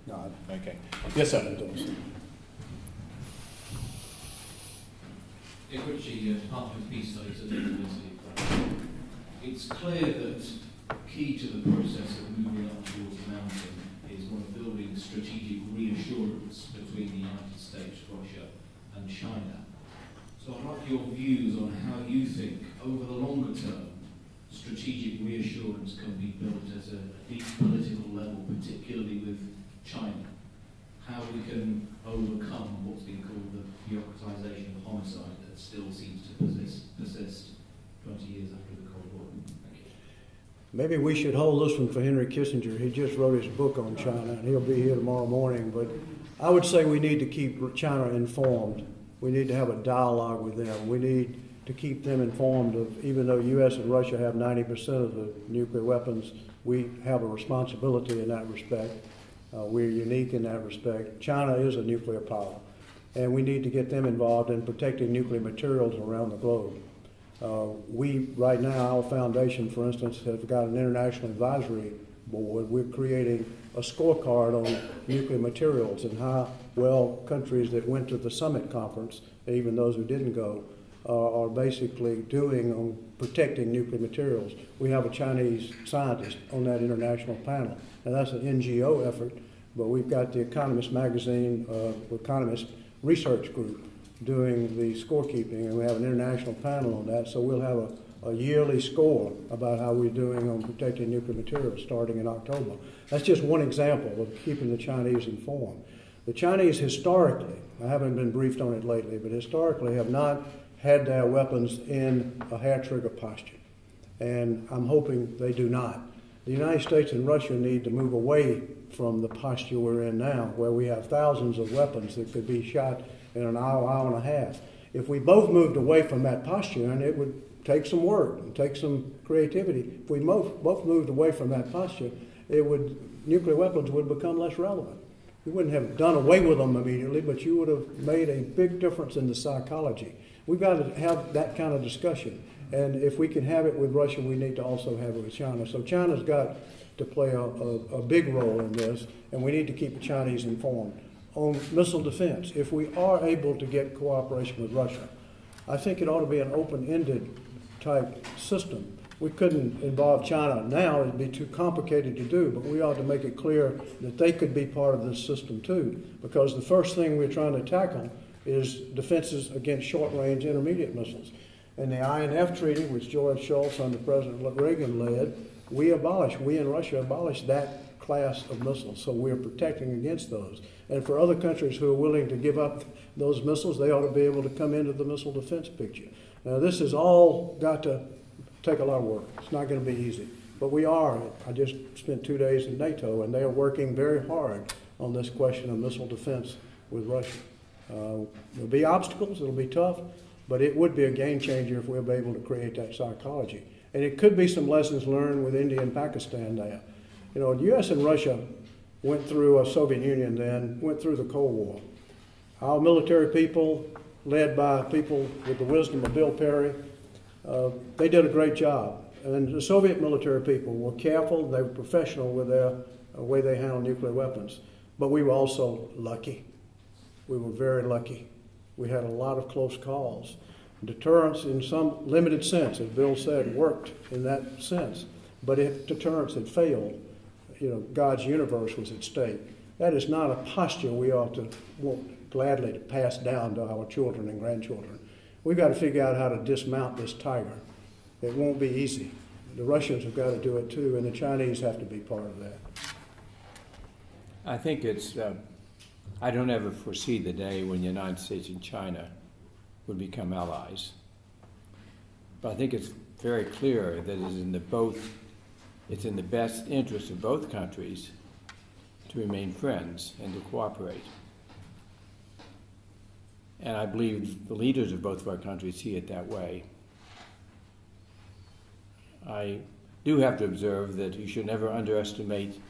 No, Okay. Yes, sir. Dick Ritchie, Department of Peace Studies at the University of Glasgow. It's clear that key to the process of moving up towards the mountain is one of building strategic reassurance between the United States, Russia, and China. So I'd like your views on how you think, over the longer term, strategic reassurance can be built at a deep political level, particularly with China. How we can overcome what's been called the bureaucratization of homicide that still seems to persist 20 years after the Cold War. Thank you. maybe we should hold this one for Henry Kissinger. He just wrote his book on China, and he'll be here tomorrow morning. But I would say we need to keep China informed. We need to have a dialogue with them. We need to keep them informed of, even though U.S. and Russia have 90% of the nuclear weapons, we have a responsibility in that respect. We're unique in that respect. China is a nuclear power, and we need to get them involved in protecting nuclear materials around the globe. Right now, our foundation, for instance, has got an international advisory board. We're creating a scorecard on nuclear materials and how well countries that went to the summit conference, even those who didn't go, are basically doing on protecting nuclear materials. We have a Chinese scientist on that international panel, and that's an NGO effort, but we've got the Economist magazine, Economist research group doing the scorekeeping, and we have an international panel on that, so we'll have a yearly score about how we're doing on protecting nuclear materials starting in October. That's just one example of keeping the Chinese informed. The Chinese historically, I haven't been briefed on it lately, but historically have not had their weapons in a hair-trigger posture, and I'm hoping they do not. The United States and Russia need to move away from the posture we're in now, where we have thousands of weapons that could be shot in an hour, hour and a half. If we both moved away from that posture, and it would take some work and take some creativity, if we both moved away from that posture, nuclear weapons would become less relevant. You wouldn't have done away with them immediately, but you would have made a big difference in the psychology. We've got to have that kind of discussion. And if we can have it with Russia, we need to also have it with China. So China's got to play a big role in this, and we need to keep the Chinese informed. On missile defense, if we are able to get cooperation with Russia, I think it ought to be an open-ended type system. We couldn't involve China now, it'd be too complicated to do, but we ought to make it clear that they could be part of this system too, because the first thing we're trying to tackle is defenses against short-range intermediate missiles. And the INF Treaty, which George Shultz under President Reagan led, we in Russia abolished that class of missiles, so we're protecting against those. And for other countries who are willing to give up those missiles, they ought to be able to come into the missile defense picture. Now, this has all got to take a lot of work. It's not going to be easy. But we are. I just spent 2 days in NATO, and they are working very hard on this question of missile defense with Russia. There'll be obstacles, it'll be tough, but it would be a game changer if we were able to create that psychology. And it could be some lessons learned with India and Pakistan there. You know, the U.S. and Russia went through, Soviet Union then, went through the Cold War. Our military people, led by people with the wisdom of Bill Perry, they did a great job. And the Soviet military people were careful, they were professional with their way they handled nuclear weapons. But we were also lucky. We were very lucky. We had a lot of close calls. Deterrence, in some limited sense, as Bill said, worked in that sense. But if deterrence had failed, you know, God's universe was at stake. That is not a posture we ought to want gladly to pass down to our children and grandchildren. We've got to figure out how to dismount this tiger. It won't be easy. The Russians have got to do it too, and the Chinese have to be part of that. I think it's, I don't ever foresee the day when the United States and China would become allies. But I think it's very clear that it's in the best interest of both countries to remain friends and to cooperate. And I believe the leaders of both of our countries see it that way. I do have to observe that you should never underestimate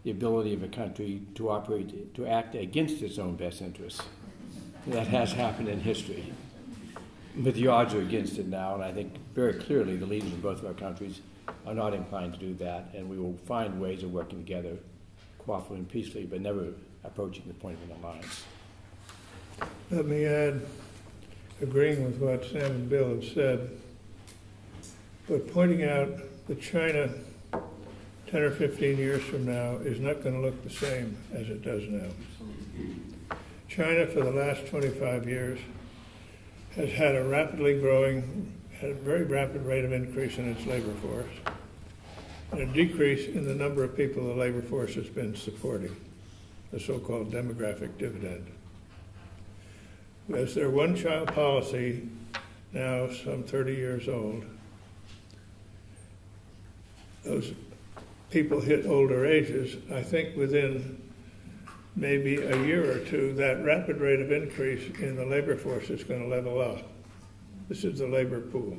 the ability of a country to act against its own best interests. That has happened in history. But the odds are against it now, and I think very clearly the leaders of both of our countries are not inclined to do that, and we will find ways of working together cooperatively and peacefully, but never approaching the point of an alliance. Let me add, agreeing with what Sam and Bill have said, but pointing out that China 10 or 15 years from now is not going to look the same as it does now. China, for the last 25 years, has had a very rapid rate of increase in its labor force, and a decrease in the number of people the labor force has been supporting, the so-called demographic dividend. As their one-child policy, now some 30 years old, those people hit older ages. I think within maybe a year or two, that rapid rate of increase in the labor force is going to level off. This is the labor pool.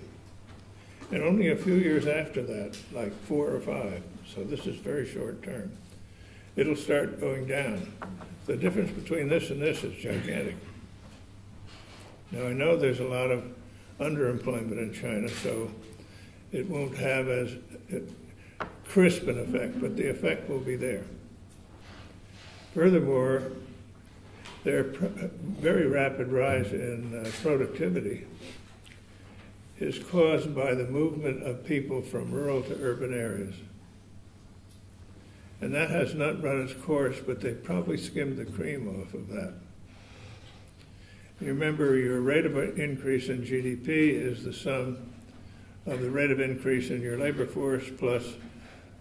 And only a few years after that, like 4 or 5, so this is very short term, it'll start going down. The difference between this and this is gigantic. Now, I know there's a lot of underemployment in China, so it won't have as crisp an effect, but the effect will be there. Furthermore, their very rapid rise in productivity is caused by the movement of people from rural to urban areas. And that has not run its course, but they probably skimmed the cream off of that. You remember, your rate of increase in GDP is the sum of the rate of increase in your labor force plus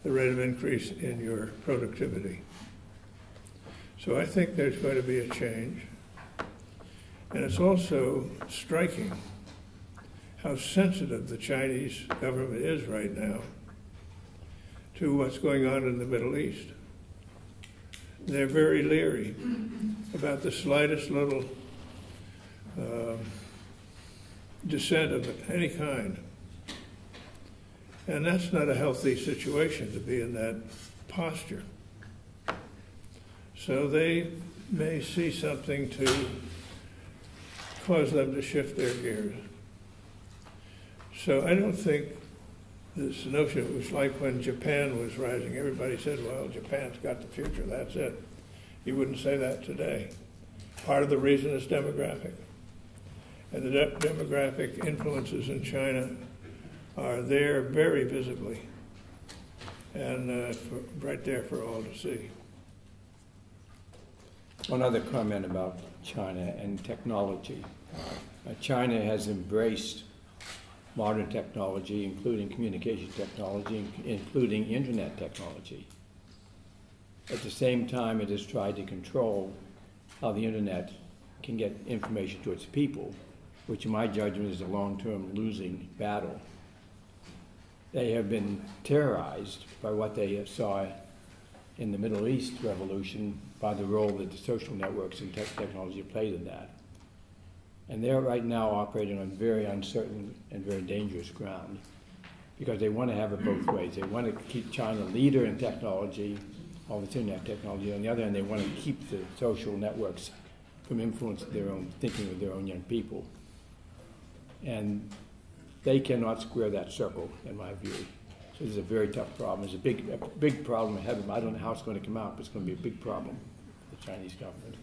the rate of increase in your productivity. So I think there's going to be a change. And it's also striking how sensitive the Chinese government is right now to what's going on in the Middle East. They're very leery about the slightest little dissent of any kind. And that's not a healthy situation to be in that posture. So they may see something to cause them to shift their gears. So I don't think this notion, it was like when Japan was rising, everybody said, well, Japan's got the future, that's it. You wouldn't say that today. Part of the reason is demographic. And the demographic influences in China are there very visibly and right there for all to see. One other comment about China and technology. China has embraced modern technology, including communication technology, including internet technology. At the same time, it has tried to control how the internet can get information to its people, which in my judgment is a long-term losing battle. They have been terrorized by what they saw in the Middle East revolution, by the role that the social networks and technology played in that. And they're right now operating on very uncertain and very dangerous ground because they want to have it both ways. They want to keep China leader in technology, all this internet technology. On the other hand, they want to keep the social networks from influencing their own thinking of their own young people. And they cannot square that circle, in my view. So this is a very tough problem. It's a big problem ahead of them. I don't know how it's going to come out, but it's going to be a big problem for the Chinese government.